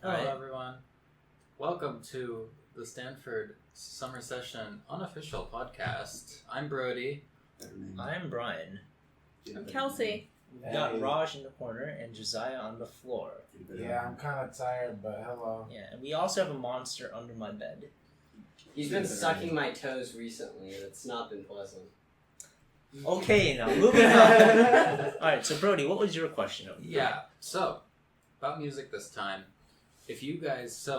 Hello, Alright. everyone. Welcome to the Stanford Summer Session unofficial podcast. I'm Brody. I'm Brian. I'm Kelsey. We've got Raj in the corner and Josiah on the floor. Yeah, I'm kind of tired, but hello. Yeah, and we also have a monster under my bed. He's been sucking my toes recently, and it's not been pleasant. Okay, now moving on. Alright, so Brody, what was your question? Yeah, so, about music this time. If you guys,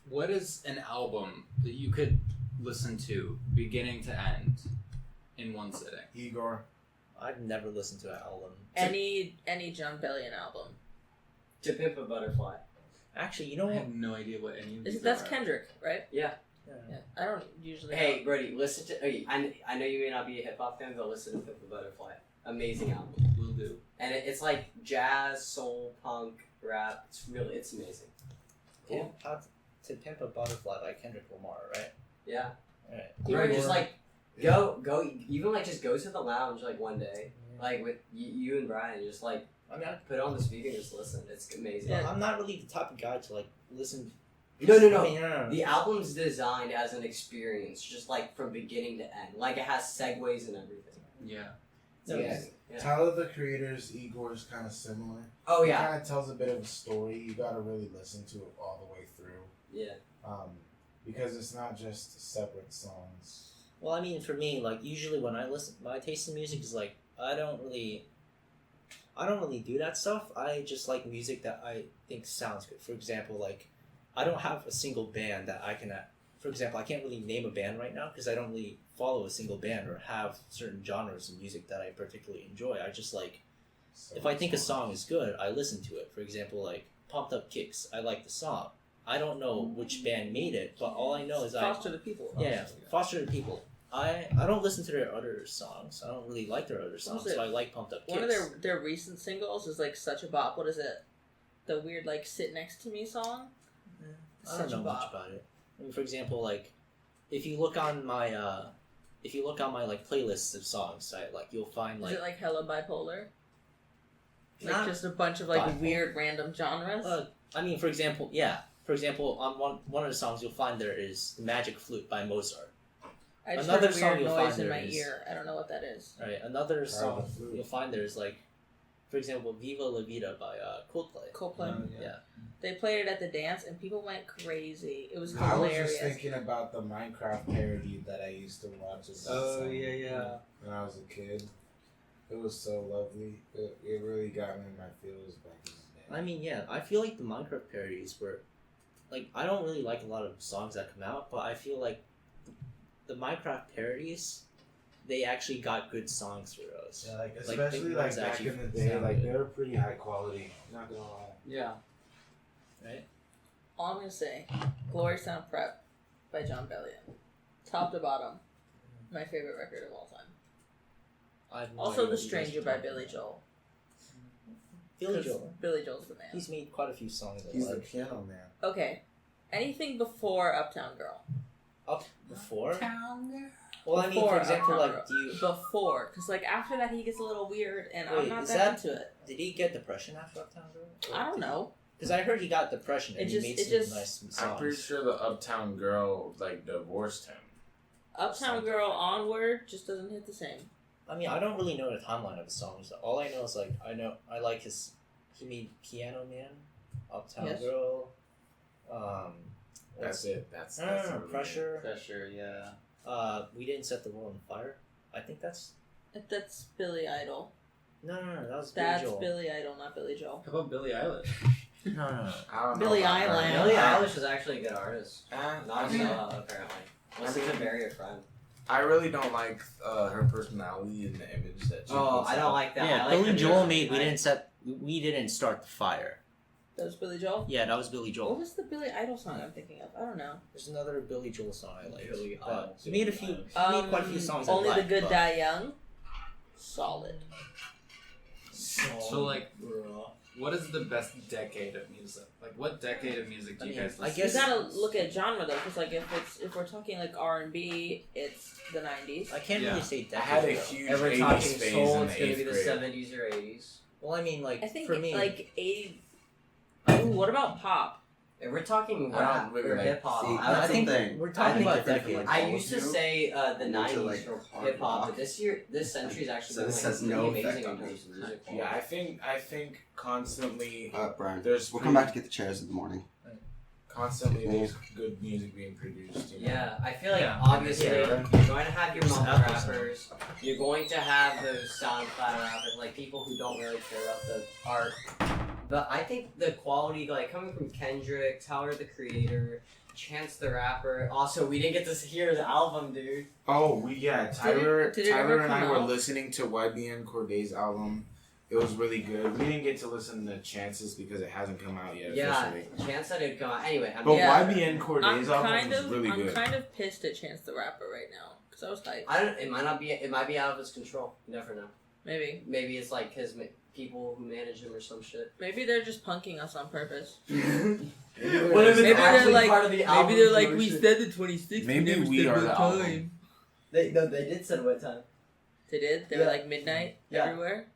what is an album that you could listen to beginning to end in one sitting? Igor. I've never listened to an album. Any John Bellion album. To Pimp a Butterfly. Actually, you know I what? have no idea what any of these That's are. Kendrick, right? Yeah. Yeah. I don't usually. Hey, Brody, listen to... Okay, I know you may not be a hip-hop fan, but listen to Pimp a Butterfly. Amazing album. Will do. And it's like jazz, soul, punk, rap. It's amazing. Cool. To Pimp a Butterfly by Kendrick Lamar, right? Yeah. Alright. Or just like, go, even like just go to the lounge like one day. Like with you and Brian, just like, I mean, put it on the speaker and just listen. It's amazing. yeah, I'm not really the type of guy to like listen. No. I mean, no. The album's designed as an experience, just like from beginning to end. Like it has segues and everything. Yeah. It's Yeah. amazing. Yeah. Tyler, the Creator's Igor is kind of similar. Oh It yeah. kind of tells a bit of a story. You got to really listen to it all the way through. Yeah. Because it's not just separate songs. Well, I mean, for me, like usually when I listen, my taste in music is like I don't really do that stuff. I just like music that I think sounds good. For example, like I don't have a single band that I can. For example, I can't really name a band right now because I don't really follow a single band or have certain genres of music that I particularly enjoy. I just like if I think a song is good, I listen to it. For example, like Pumped Up Kicks, I like the song. I don't know which band made it, but all I know is Foster the People. Foster the People. I don't listen to their other songs. I don't really like their other songs, so I like Pumped Up Kicks. One of their recent singles is like such a bop. What is it? The weird like "Sit Next to Me" song. I don't know much about it. I mean, for example, like if you look on my like playlists of songs, you'll find like Is it like hella bipolar? Like Not just a bunch of like bipolar. weird random genres. I mean, for example, on one of the songs you'll find there is "The Magic Flute" by Mozart. I just another heard a song weird you'll noise find in there my is- ear. I don't know what that is. Right, another song the flute. you'll find there is like, for example, "Viva La Vida" by Coldplay. Coldplay. Yeah. They played it at the dance and people went crazy. It was I was hilarious. just thinking about the Minecraft parody that I used to watch. When I was a kid. It was so lovely. It really got me in my feels back in the day. I mean, yeah, I feel like the Minecraft parodies were, like, I don't really like a lot of songs that come out, but I feel like the Minecraft parodies, they actually got good songs for those. Yeah, like the especially ones like back actually in the day, sound like good. they were pretty high quality. Not gonna lie. Yeah. Right? All I'm gonna say, "Glory Sound Prep" by John Bellion, top to bottom, my favorite record of all time. I have no Also, idea "The what you guys Stranger" are by talking Billy about. Joel. Billy 'Cause Joel. Billy Joel's the man. He's made quite a few songs that He's I the like. piano man. Okay, anything before Uptown Girl. Up before? Well, I mean, Before for example, Uptown like, Girl. do you... Before, because like after that he gets a little weird, and I'm Wait, not is that that- into it. Did he get depression after Uptown Girl? I don't know. Because I heard he got depression and It he just- made it some just- nice songs. I'm pretty sure the Uptown Girl like divorced him. Uptown Girl onward just doesn't hit the same. I mean, I don't really know the timeline of the songs. All I know is like I like his. He made Piano Man, Uptown Yes. Girl. That's it. That's Pressure. Pressure, yeah. We Didn't Set the World on Fire. I think that's That's Billy Idol. no. That was That's Billy Joel. Billy Idol, not Billy Joel. How about Billie Eilish? No. I don't know. Billie about her. Eilish. Billie Eilish is actually a good artist. I Not mean, apparently. Listen to Bury a Friend. I really don't like her personality and the image that she Oh, puts I don't out. like that. Yeah, I like Billy her Joel music. made We Didn't Start the Fire. That was Billy Joel? Yeah, that was Billy What Joel. was the Billy Idol song I'm thinking of? I don't know. There's another Billy Joel song I like. Billy But Idol. he made he made quite a few songs. I Only like, the Good but- Die Young. Solid. So, like, what is the best decade of music? Like, what decade of music do you guys I listen guess- You gotta look at genre though, because like if we're talking like R&B, it's the 90s. I can't Yeah. really say decade. I had a though. huge If we're 80s talking phase soul, in it's the gonna 8th be the grade. 70s or 80s. Well, I mean, like I think for me, like 80. Ooh, what about pop? If we're talking I don't rap really or like- hip hop, see, I I think thing. we're talking I about think decades. I used to say the into, 90s like, for hard hip hop, rock. but this century is actually So been this like has pretty no amazing effect in on me. terms of music Yeah, quality. I think constantly Brian, there's we'll come back to get the chairs in the morning. constantly there's good music being produced. You know? Yeah, I feel like Yeah. obviously Yeah. you're going to have your Just mumble apples. rappers, you're going to have those SoundCloud rappers, like people who don't really care about the art. But I think the quality, like coming from Kendrick, Tyler the Creator, Chance the Rapper. Also, we didn't get to hear his album, dude. Oh, Tyler did it ever and I come were out? listening to YBN Corday's album. It was really good. We didn't get to listen to Chances because it hasn't come out yet Yeah, officially. Chance said it'd come out. Anyway, I But mean, Yeah. YBN Corday's album was really I'm good. kind of pissed at Chance the Rapper right now because I was hyped. I don't. It might not be. It might be out of his control. You never know. Maybe Maybe it's like his people who manage him or some shit. they're just punking us on purpose. What if Maybe they're like, part of the maybe they're like, we said the 26th. Maybe never we said are what the time. album. They did set what time. They did. They Yeah. were like midnight Yeah. everywhere.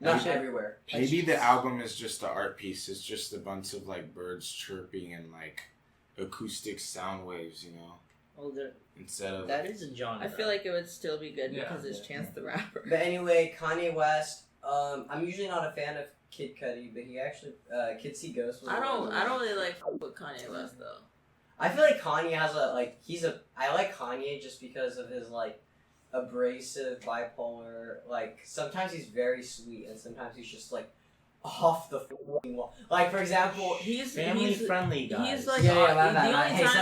Not Shit. everywhere. Maybe the album is just the art piece. It's just a bunch of like birds chirping and like acoustic sound waves, you know, Well, instead of that is a genre. I feel like it would still be good Yeah. because it's Chance the Rapper. But anyway, Kanye West. I'm usually not a fan of Kid Cudi, but he actually Kid See Ghost. Was I one of don't them. really like with Kanye West though. I feel like Kanye has I like Kanye just because of his like abrasive bipolar. Like sometimes he's very sweet and sometimes he's just like off the fucking wall. Like for example, He's family friendly guys. He's like yeah, the my bad. only Hey, time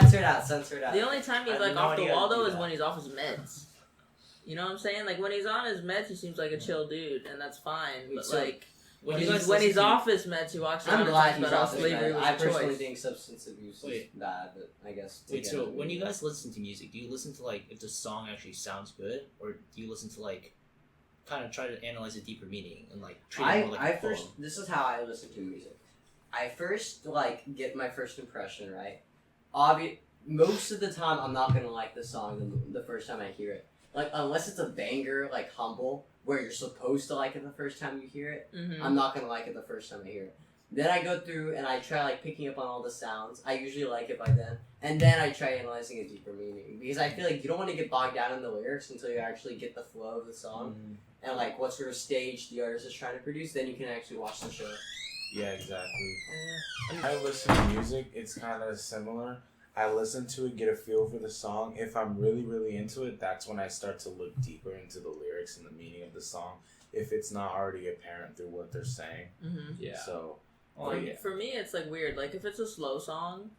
censor it out. the only time he's I like have no off the idea wall how to though do is that. when he's off his meds. You know what I'm saying? Like when he's on his meds, he seems like a chill dude, and that's fine. But So, like when you he's guys when listen he's to- off his meds, he walks around I'm and glad talks he's about how off his slavery meds. was I a personally choice. think substance abuse is Wait. bad, but I guess. Wait, again, so when you guys listen to music, do you listen to like if the song actually sounds good, or do you listen to like kind of try to analyze a deeper meaning and like treat it more like a poem? This is how I listen to music. I first like get my first impression right. Most of the time, I'm not gonna like the song the first time I hear it. Like unless it's a banger, like Humble, where you're supposed to like it the first time you hear it. Mm-hmm. I'm not gonna like it the first time I hear it. Then I go through and I try like picking up on all the sounds. I usually like it by then, and then I try analyzing a deeper meaning because I feel like you don't want to get bogged down in the lyrics until you actually get the flow of the song and like what sort of stage the artist is trying to produce. Then you can actually watch the show. Yeah, exactly. I listen to music, it's kind of similar. I listen to it, get a feel for the song. If I'm really, really into it, that's when I start to look deeper into the lyrics and the meaning of the song. If it's not already apparent through what they're saying. Mm-hmm. Yeah. So, For me, it's like weird. Like if it's a slow song,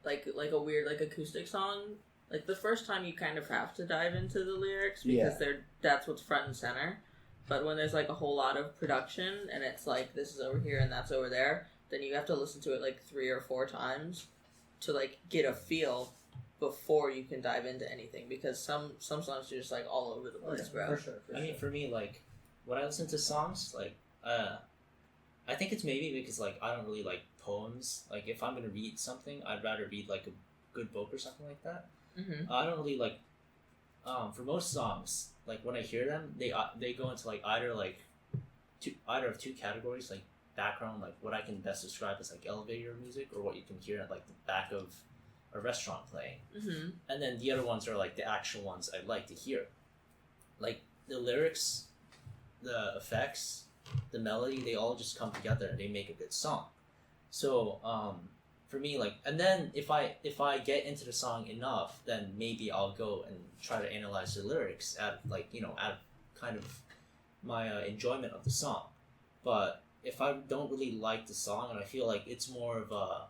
like a weird like acoustic song, like the first time you kind of have to dive into the lyrics because that's what's front and center. But when there's like a whole lot of production and it's like this is over here and that's over there, then you have to listen to it like 3 or 4 times to like get a feel before you can dive into anything because some songs are just like all over the place, bro. For sure. I mean, for me, like when I listen to songs, like I think it's maybe because like I don't really like poems. Like if I'm gonna read something, I'd rather read like a good book or something like that. Mm-hmm. I don't really like. For most songs, like when I hear them, they go into like either of two categories, like background, like what I can best describe as like elevator music, or what you can hear at like the back of a restaurant playing. Mm-hmm. And then the other ones are like the actual ones I like to hear, like the lyrics, the effects, the melody. They all just come together and they make a good song. So for me, like, and then if I get into the song enough, then maybe I'll go and try to analyze the lyrics at kind of my enjoyment of the song. But if I don't really like the song and I feel like it's more of a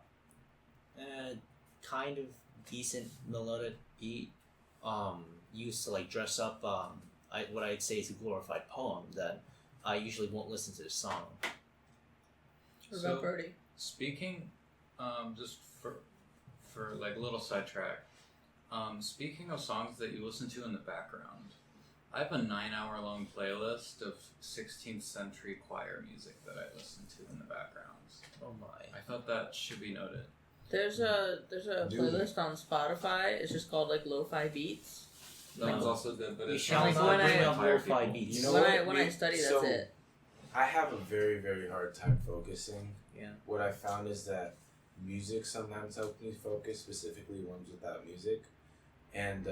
kind of decent melodic beat used to like dress up what I'd say is a glorified poem, then I usually won't listen to the song. What about Brody? Speaking, just for like a little sidetrack. Speaking of songs that you listen to in the background, I have a 9-hour-long playlist of 16th century choir music that I listen to in the background. Oh my! I thought that should be noted. There's a Dude. playlist on Spotify. It's just called like lo-fi beats. That one's also good, but We it's shall like not when bring I- up lo-fi beats. You know when what? I study, that's So- it. I have a very, very hard time focusing. Yeah. What I found is that music sometimes helps me focus, specifically ones without music. And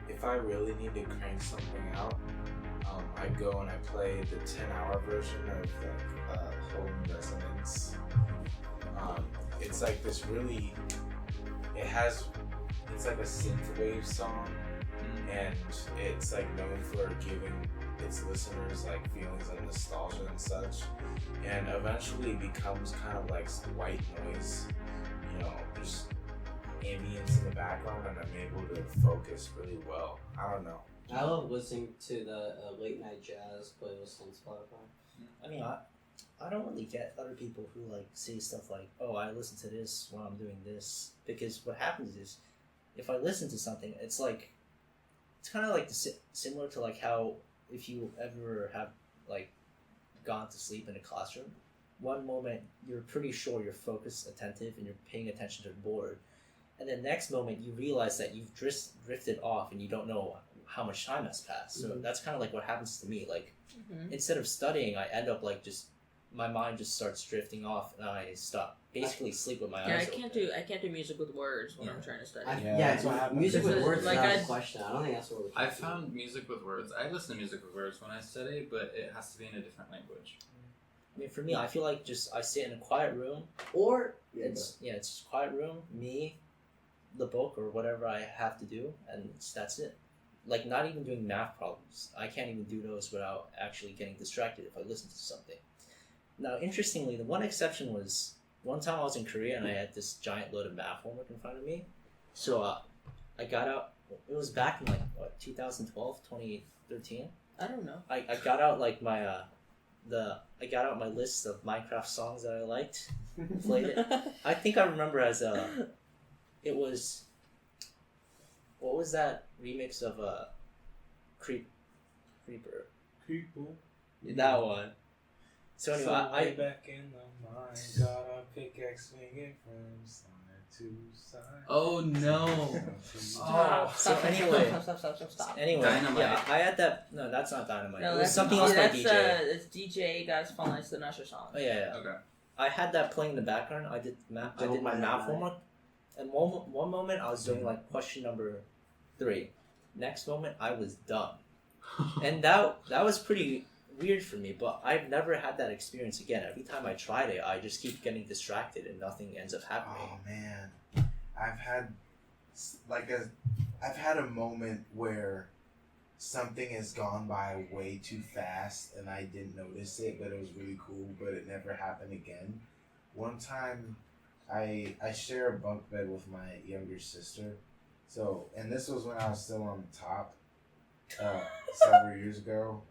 if I really need to crank something out, I go and I play the 10-hour version of Home Resonance. It's like this really, it's like a synthwave song, and it's like known for giving its listeners like feelings of nostalgia and such, and eventually becomes kind of like white noise, just ambience in the background, and I'm able to focus really well. I don't know. I love listening to the late night jazz playlist on Spotify. I mean, I don't really get other people who like say stuff like, "Oh, I listen to this while I'm doing this," because what happens is, if I listen to something, it's kind of like similar to like how if you ever have like gone to sleep in a classroom, one moment you're pretty sure you're focused, attentive, and you're paying attention to the board, and then next moment you realize that you've drifted off and you don't know how much time has passed. So that's kind of like what happens to me. Like instead of studying, I end up like just my mind just starts drifting off, and I basically sleep with my eyes open. I can't do music with words when I'm trying to study. That's what happens. Music with words is Like not I- a question. I don't think that's what we're I found music with words. I listen to music with words when I study, but it has to be in a different language. I mean, for me, I feel like just I sit in a quiet room. Or It's just a quiet room, me, the book, or whatever I have to do, and that's it. Like not even doing math problems. I can't even do those without actually getting distracted if I listen to something. Now, interestingly, the one exception was one time I was in Korea and I had this giant load of math homework in front of me. So I got out. It was back in 2012, 2013. I don't know. I got out like my I got out my list of Minecraft songs that I liked. Played it. I think I remember as it was, what was that remix of Creeper? That one. So anyway, I back in the mind, got a pickaxe swinging from side to side. Oh no! so anyway. Stop. Anyway, Dynamite. yeah, I had that. No, that's not Dynamite. No, it was that's something else by that's, DJ. It's DJ Guys Fall Nice, the Nusher song. Oh yeah. Okay. I had that playing in the background. I did my math homework, and one moment I was doing like question number 3. Next moment I was done, and that was pretty weird for me. But I've never had that experience again. Every time I tried it, I just keep getting distracted and nothing ends up happening. Oh man, I've had a moment where something has gone by way too fast and I didn't notice it, but it was really cool, but it never happened again. One time I share a bunk bed with my younger sister. So, and this was when I was still on the top several years ago.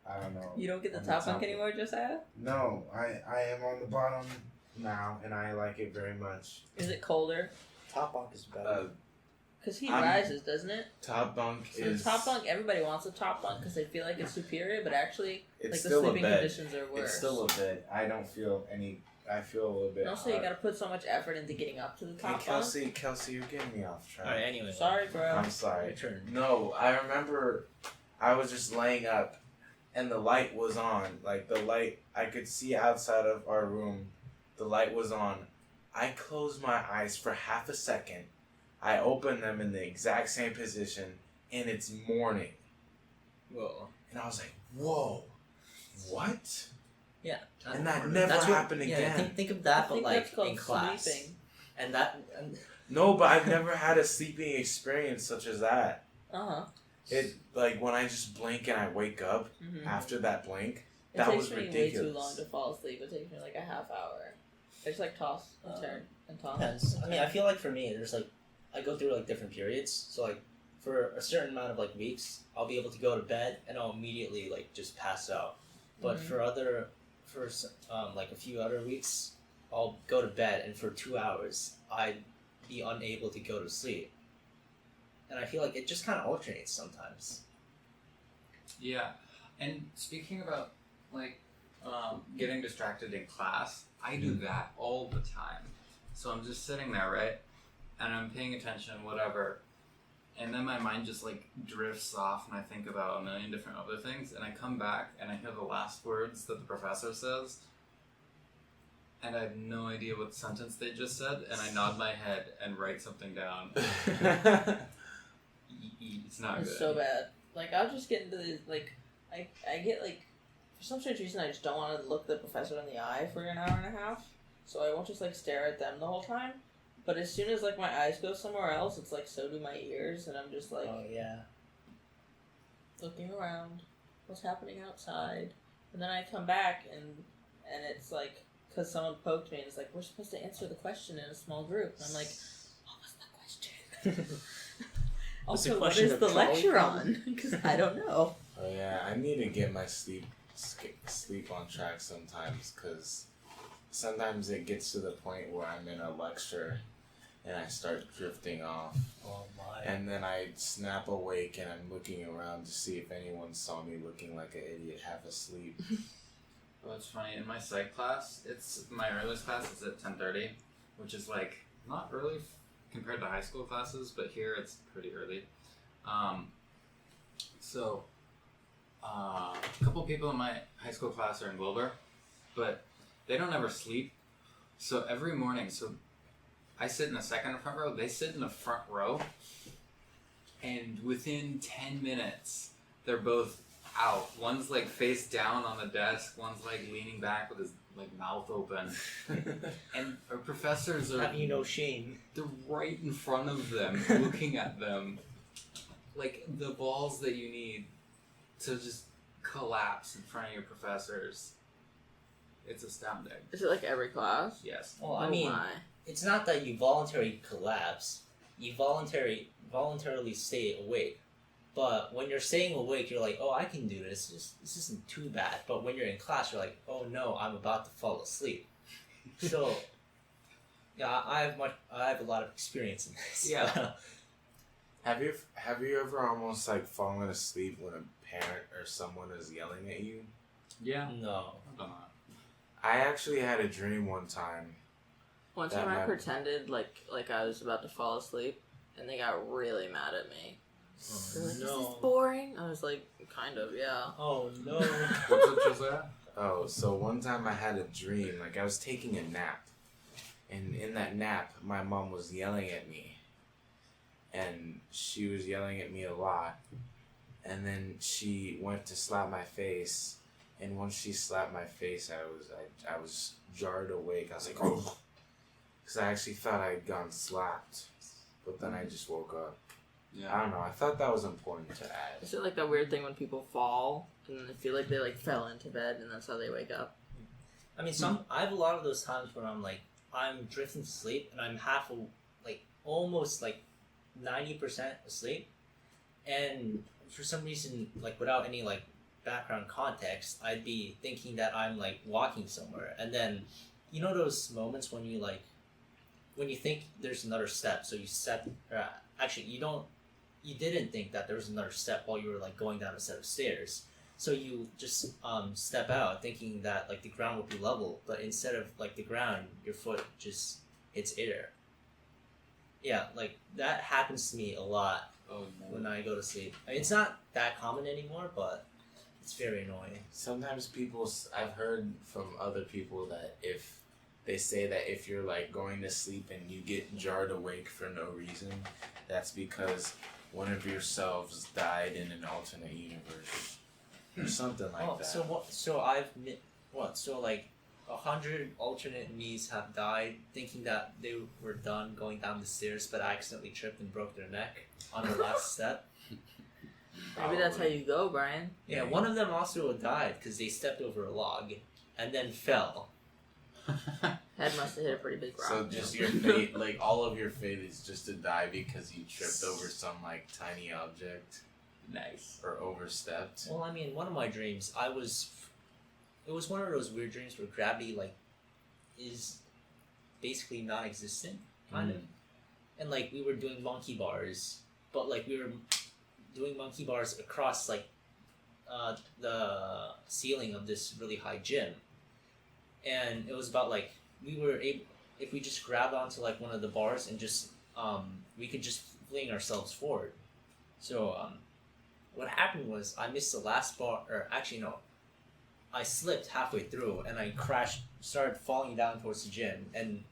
I don't know. You don't get the on top bunk anymore, Josiah? No, I am on the bottom now, and I like it very much. Is it colder? Top bunk is better. Because heat I'm- rises, doesn't it? Top bunk So is the top bunk, everybody wants a top bunk because they feel like it's superior, but actually, It's like the still a sleeping bed. conditions are worse. It's still a bed. I don't feel any. I feel a little bit. And also, you hot. gotta put so much effort into getting up to the Hey, top bunk. Kelsey, you're getting me off track. Alright, anyway. Sorry, bro. I'm sorry. Your turn. No, I remember I was just laying up and the light was on. Like the light, I could see outside of our room. The light was on. I closed my eyes for half a second. I opened them in the exact same position and it's morning. Whoa. And I was like, whoa, what? Yeah. And that never That's what- happened yeah, again. Think of I that, but think like that's called in class. sleeping. And No, but I've never had a sleeping experience such as that. Uh-huh. It like when I just blink and I wake up Mm-hmm. after that blink. It That takes was me way ridiculous. too long to fall asleep. It takes me like a half hour. I just like toss and turn and toss. depends. I mean, I feel like for me, there's like I go through like different periods. So like for a certain amount of like weeks, I'll be able to go to bed and I'll immediately like just pass out. But Mhm. for like a few other weeks, I'll go to bed and for 2 hours I'd be unable to go to sleep. And I feel like it just kind of alternates sometimes. Yeah, and speaking about like getting distracted in class, I do that all the time. So I'm just sitting there, right, and I'm paying attention, whatever, and then my mind just like drifts off, and I think about a million different other things, and I come back and I hear the last words that the professor says, and I have no idea what sentence they just said, and I nod my head and write something down. It's not good. It's so bad. Like, I'll just get into the, like, I get, like, for some strange reason, I just don't want to look the professor in the eye for an hour and a half, so I won't just, like, stare at them the whole time. But as soon as, like, my eyes go somewhere else, it's like, so do my ears, and I'm just, like, Oh yeah. looking around, what's happening outside, and then I come back, and it's, like, because someone poked me, and it's like, we're supposed to answer the question in a small group, and I'm like, what was the question? Also, what is the lecture on? Because I don't know. Oh yeah, I need to get my sleep on track sometimes, because sometimes it gets to the point where I'm in a lecture and I start drifting off. Oh my. And then I snap awake and I'm looking around to see if anyone saw me looking like an idiot half asleep. Well, it's funny. In my psych class, it's my earliest class is at 10:30, which is like not early compared to high school classes, but here it's pretty early. So a couple people in my high school class are in Wilbur, but they don't ever sleep. So every morning, I sit in the second and front row, they sit in the front row, and within 10 minutes, they're both out. One's like face down on the desk, one's like leaning back with his like mouth open. And our professors are Have you no shame? they're right in front of them, looking at them. Like the balls that you need to just collapse in front of your professors. It's astounding. Is it like every class? Yes. Well, I Oh mean, my. it's not that you voluntarily collapse. You voluntarily stay awake. But when you're staying awake, you're like, oh, I can do this. This isn't too bad. But when you're in class, you're like, oh no, I'm about to fall asleep. So, yeah, I have a lot of experience in this. Yeah. Have you ever almost like fallen asleep when a parent or someone is yelling at you? Yeah. No. I've done that. I actually had a dream one time. One That time I might- pretended like I was about to fall asleep, and they got really mad at me. They're like, "Is this boring?" I was like, "Kind of, yeah." Oh no. What's up, Josiah? Oh, so one time I had a dream, like I was taking a nap. And in that nap, my mom was yelling at me. And she was yelling at me a lot. And then she went to slap my face. And once she slapped my face, I was jarred awake. I was like, oh. Because I actually thought I had gone slapped. But then I just woke up. I Yeah. don't know. I thought that was important to add. Is it like that weird thing when people fall and then they feel like they like fell into bed and that's how they wake up? I mean, I have a lot of those times when I'm drifting to sleep and I'm almost 90% asleep, and for some reason, like without any like background context, I'd be thinking that I'm like walking somewhere, and then you know those moments when you think there's another step, so you step. Actually, you didn't think that there was another step while you were like going down a set of stairs. So you just step out thinking that like the ground will be level, but instead of like the ground, your foot just hits air. Yeah, like that happens to me a lot Oh no. when I go to sleep. I mean, it's not that common anymore, but it's very annoying. Sometimes I've heard from other people that if they say that if you're like going to sleep and you get jarred awake for no reason, that's because one of yourselves died in an alternate universe or something like that. So what? So like 100 alternate me's have died thinking that they were done going down the stairs, but accidentally tripped and broke their neck on the last step. Maybe that's how you go, Brian. Yeah, one of them also died because they stepped over a log and then fell. Head must have hit a pretty big rock. So just your fate, like all of your fate is just to die because you tripped over some like tiny object Nice. or overstepped. Well, I mean, one of my dreams, it was one of those weird dreams where gravity like is basically non-existent, kind of, and like we were doing monkey bars, but like we were doing monkey bars across like the ceiling of this really high gym, and it was about like we were able, if we just grabbed onto like one of the bars and just we could just fling ourselves forward. So what happened was I missed the last bar, or actually no, I slipped halfway through and I crashed, started falling down towards the gym. And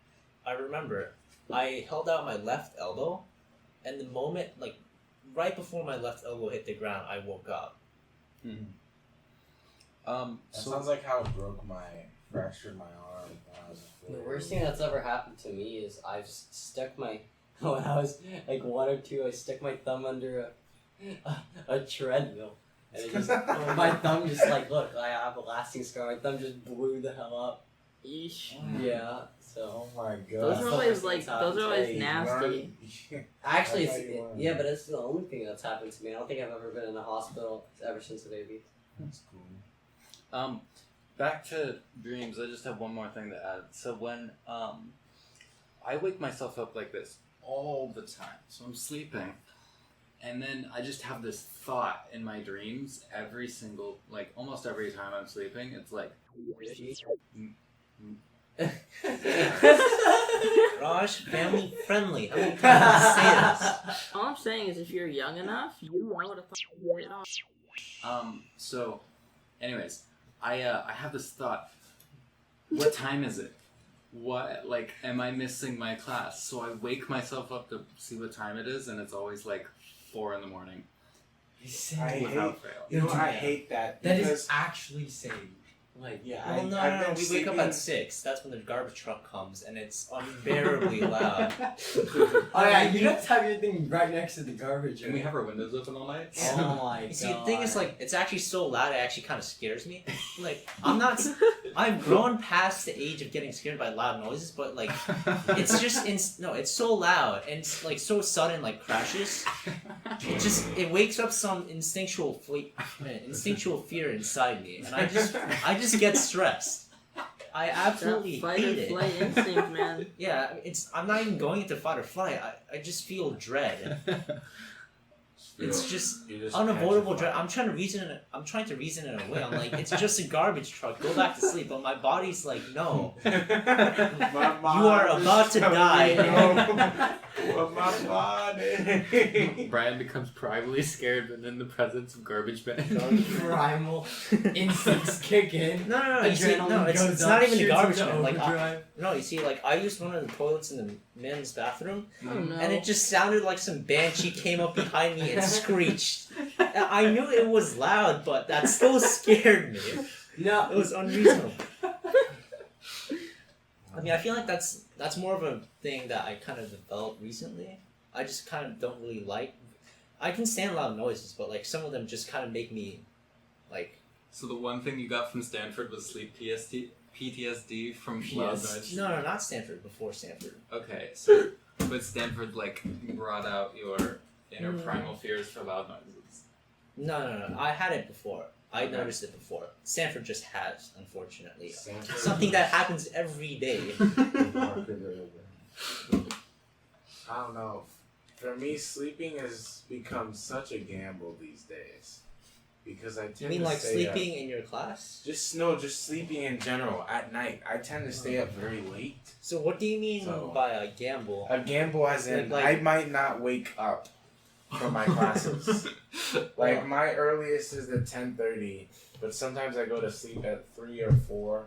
I remember I held out my left elbow, and the moment, like, right before my left elbow hit the ground, I woke up. That sounds like how it fractured my arm when I was in The 4th worst grade. thing that's ever happened to me is I've stuck my when I was like 1 or 2, I stuck my thumb under a treadmill, and it just my thumb just like look, I have a lasting scar. My thumb just blew the hell up. Yeesh. Yeah, so Oh my god. Those are always like Sometimes those are always Hey, nasty. actually, That's how you learn. yeah, but it's the only thing that's happened to me. I don't think I've ever been in a hospital ever since a baby. That's cool. Back to dreams. I just have one more thing to add. So when I wake myself up like this all the time. So I'm sleeping, and then I just have this thought in my dreams every single, like almost every time I'm sleeping. It's like, Raj, family friendly. How many times did I say this? All I'm saying is, if you're young enough, you don't know what to fucking get off. So, anyways, I have this thought. What time is it? What, like, am I missing my class? So I wake myself up to see what time it is, and it's always like 4 in the morning. I hate, Without fail. you know, I hate that. That because, is actually same. Like, yeah, Well, no, I've no, been we wake up sleeping- at 6. That's when the garbage truck comes, and it's unbearably loud. oh yeah, you don't have your thing right next to the garbage. Can we have our windows open all night? Oh my You see, the god. thing is, like, it's actually so loud, it actually kind of scares me. Like, I've grown past the age of getting scared by loud noises, but, like, it's just, it's so loud, and it's, like, so sudden, like, crashes. It wakes up some instinctual fear inside me, and I just get stressed. I absolutely That fight hate or it. flight instinct, man. Yeah, I'm not even going into fight or flight. I just feel dread. It's just You're just unavoidable petrified. dread. I'm trying to reason it away. I'm like, it's just a garbage truck. Go back to sleep. But my body's like, no. My You are mind is about to telling die. me no. Well, my body. Brian becomes privately scared when in the presence of garbage men. primal instincts kick in. No. You see, Adrenaline it's goes not up, even the shoots garbage into man. Like, overdrive. no, you see, like, I used one of the toilets in the men's bathroom, Oh no. and it just sounded like some banshee came up behind me and screeched. I knew it was loud, but that still scared me. No, It was unreasonable. I mean, I feel like that's more of a thing that I kind of developed recently. I just kind of don't really like. I can stand loud noises, but like some of them just kind of make me, like. So the one thing you got from Stanford was sleep PTSD from loud noise. No, not Stanford. Before Stanford. Okay, so but Stanford like brought out your inner primal fears for loud noises. No. I had it before. I Okay. noticed it before. Stanford just has, unfortunately, Stanford. something that happens every day. I don't know. For me, sleeping has become such a gamble these days. Because I tend You mean to like stay up. sleeping in your class? Just sleeping in general at night. I tend to stay up very late. So what do you mean So- by a gamble? A gamble as in Like- I might not wake up for my classes. Like my earliest is at 10:30, but sometimes I go to sleep at 3 or 4.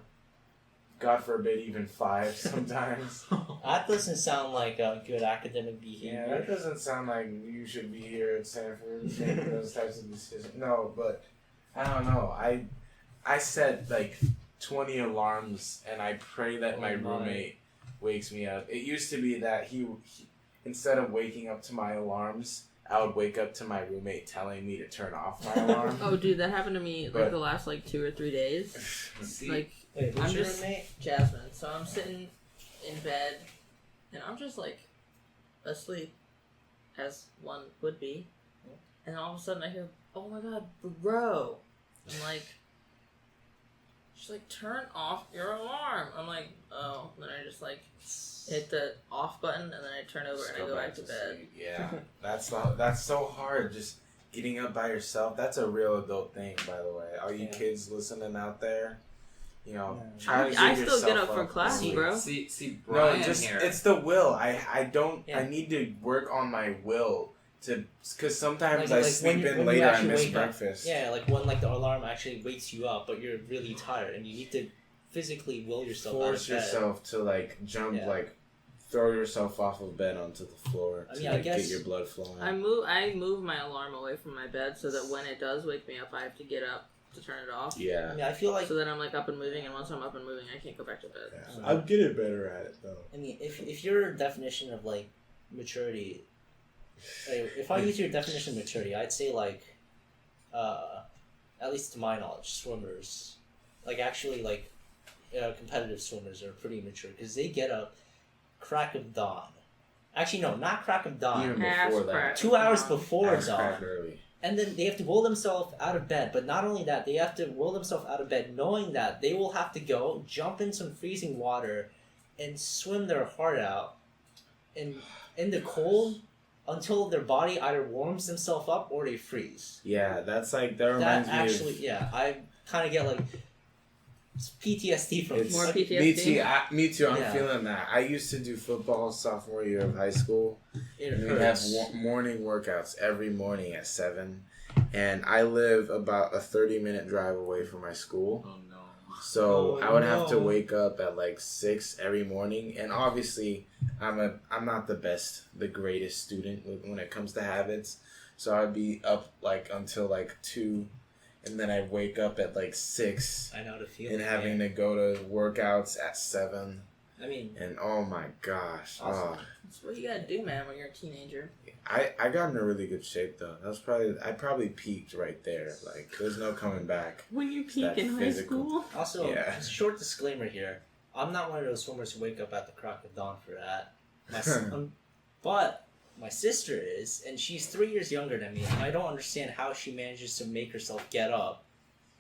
God forbid, even 5 sometimes. That doesn't sound like a good academic Yeah, behavior. that doesn't sound like you should be here at Stanford making those types of decisions. No, but I don't know. I set like 20 alarms, and I pray that my roommate wakes me up. It used to be that he instead of waking up to my alarms, I would wake up to my roommate telling me to turn off my alarm. Oh, dude, that happened to me like But- the last like 2 or 3 days. See, Like Wait, who's I'm your just- roommate? Jasmine. So I'm sitting in bed, and I'm just like asleep, as one would be, and all of a sudden I hear, "Oh my god, bro!" I'm like, she's like, "Turn off your alarm." I'm like, "Oh." Then I just like hit the off button, and then I turn over and I go back to bed. sleep. Yeah, that's so hard. Just getting up by yourself. That's a real adult thing, by the way. All you Yeah. kids listening out there, you know, Yeah. try to I give still get yourself up for class, early. bro. see, No, Brian just here. it's the will. I don't. Yeah. I need to work on my will Because sometimes I Like, sleep when in you later, I actually miss wake up. breakfast. Yeah, like when like the alarm actually wakes you up, but you're really tired and you need to physically will yourself out Force of bed. yourself to like jump, Yeah. like throw yourself off of bed onto the floor I to mean, I like guess- get your blood flowing. I move my alarm away from my bed so that when it does wake me up, I have to get up to turn it off. I Yeah, mean, I feel like So then I'm like up and moving, and once I'm up and moving, I can't go back to bed. I'm getting better at it though. I mean, if your definition of like maturity, if I use your definition of maturity, I'd say like, at least to my knowledge, swimmers, like actually like, competitive swimmers are pretty mature because they get up crack of dawn. Actually, no, not crack of dawn. Even Ass before that, crack. 2 hours Dawn. before Ass dawn. crack early. And then they have to roll themselves out of bed. But not only that, they have to roll themselves out of bed knowing that they will have to go jump in some freezing water and swim their heart out in the cold until their body either warms themselves up or they freeze. Yeah, that's like that That reminds actually, me. yeah, I kind of get like PTSD from It's More like, PTSD? Me too. I'm Yeah. feeling that. I used to do football sophomore year of high school. it And we have hurts. morning workouts every morning at 7. And I live about a 30-minute drive away from my school. Oh no. So Oh, I would have to no. wake up at like 6 every morning. And obviously, I'm not the greatest student when it comes to habits. So I'd be up like until like 2. And then I'd wake up at like 6 I know the feeling. and having to go to workouts at 7. I mean, And oh my gosh. Awesome. That's what you gotta do, man, when you're a teenager. I got in a really good shape though. I probably peaked right there. Like there's no coming back. When you peak that in high physical. school? also, Yeah. just a short disclaimer here. I'm not one of those swimmers who wake up at the crack of dawn for that. But my sister is, and she's 3 years younger than me, and I don't understand how she manages to make herself get up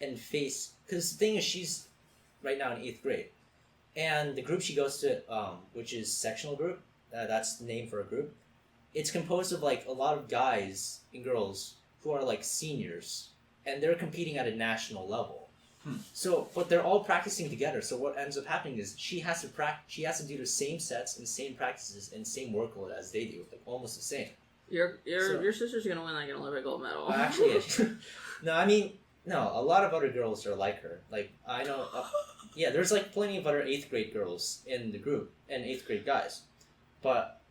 and face. Because the thing is, she's right now in 8th grade, and the group she goes to, which is sectional group, that's the name for a group. It's composed of like a lot of guys and girls who are like seniors, and they're competing at a national level. So, but they're all practicing together. So what ends up happening is she has to She has to do the same sets and same practices and same workload as they do, like almost the same. Your sister's gonna win like an Olympic gold medal. Actually, no. I mean, no. A lot of other girls are like her. Like I know. Yeah, there's like plenty of other 8th grade girls in the group and 8th grade guys, but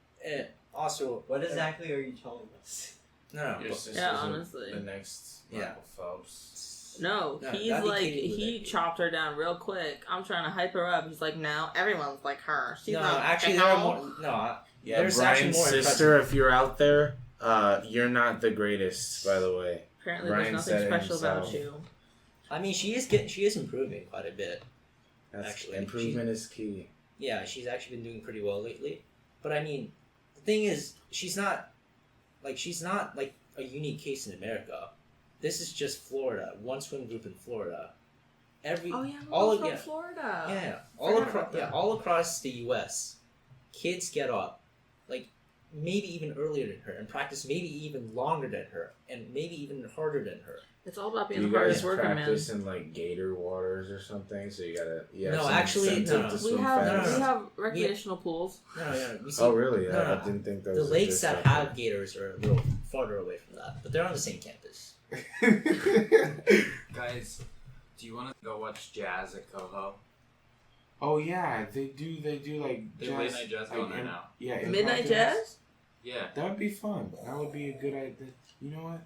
also. What exactly are you telling us? No. Your But, sister's Yeah, honestly. the next Yeah. Michael Phelps. No, No, he's that'd be like Katie he Ledecky. chopped her down real quick. I'm trying to hype her up. He's like, no, everyone's like her. She's no, not actually, the there are hell." more. No, Yeah, there's actually Brian's more sister. If you're out there, you're not the greatest, by the way. Apparently, Brian there's said nothing it special about himself. you. I mean, she is improving quite a bit. That's Actually, improvement is key. Yeah, she's actually been doing pretty well lately. But I mean, the thing is, she's not like a unique case in America. This is just Florida, one swim group in Florida. Oh yeah, all all of- from yeah. Florida. Yeah, Forgot about that. all across the U.S., kids get up, like maybe even earlier than her, and practice maybe even longer than her, and maybe even harder than her. It's all about Do being you the hardest guys worker, man. practice in like gator waters or something? So you gotta. You have No, some actually, incentive no. to We swim have fast. we have recreational pools. No, you see, Oh really? No, I no. didn't think that the was lakes that existed. have gators are a little farther away from that, but they're on the same campus. Guys, do you want to go watch jazz at Coho? Oh yeah, they do like There's late night jazz going right now. Yeah, improv Midnight jazz? Yeah. That would be fun. That would be a good idea. You know what?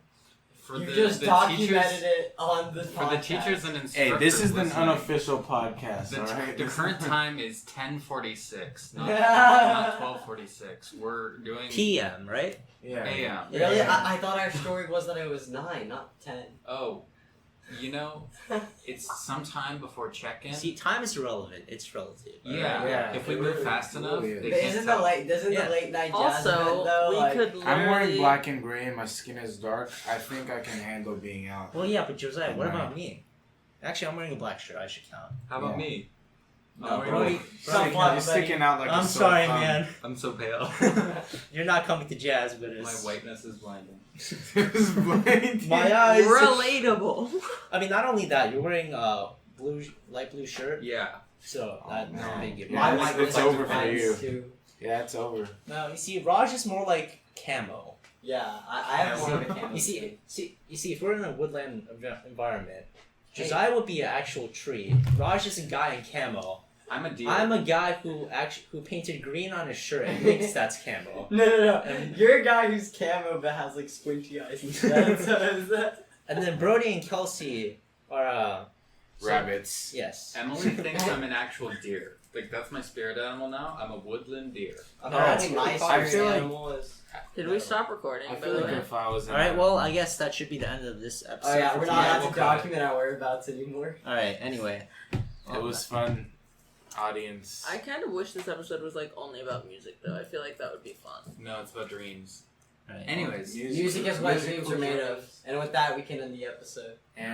For You the, just the documented teachers, it on the for the podcast. teachers and instructors. Hey, this is an listening, unofficial podcast. The, all right? the current time is 10:46, not 12:46. We're doing PM, right? Yeah. AM. Really? Yeah. I thought our story was that it was 9, not 10. Oh, you know, it's sometime before check-in. See, time is irrelevant. It's relative. Yeah, Yeah, if we it move really- fast enough, really is. they But can't isn't tell. the late night jazz Also, event, though? we like, could literally. I'm wearing black and gray and my skin is dark. I think I can handle being out. Well, yeah, but Josiah, what Right. about me? Actually, I'm wearing a black shirt. I should count. How about Yeah. me? No, I'm wearing Brody- white. Somewhat, You're sticking out like a I'm sore sorry, thumb. man. I'm so pale. You're not coming to jazz, but My it's whiteness is blinding. It's blind. my eyes. Relatable. I mean, not only that, you're wearing a light blue shirt, Yeah. so Oh, that's man. a big deal. Yeah, it's over for mine you. Too. Yeah, it's over. No, you see, Raj is more like camo. Yeah, I have more of a camo. You see, if we're in a woodland environment, Josiah would be an actual tree. Raj is a guy in camo. I'm a deer. I'm a guy who painted green on his shirt and thinks that's camo. No. You're a guy who's camo but has like squinty eyes and stuff. And then Brody and Kelsey are Rabbits. Yes. Emily thinks I'm an actual deer. Like, that's my spirit animal now. I'm a woodland deer. Apparently, my I feel spirit like- animal is. Did we stop recording? I by feel the like way? if I was in All right. a- Well, I guess that should be the end of this episode. Oh yeah, we're not allowed we'll to cut it. document our whereabouts anymore. All right. Anyway, It was fun, audience. I kind of wish this episode was like only about music, though. I feel like that would be fun. No, it's about dreams. All right. Anyways. Music is what dreams are made of, and with that, we can end the episode. And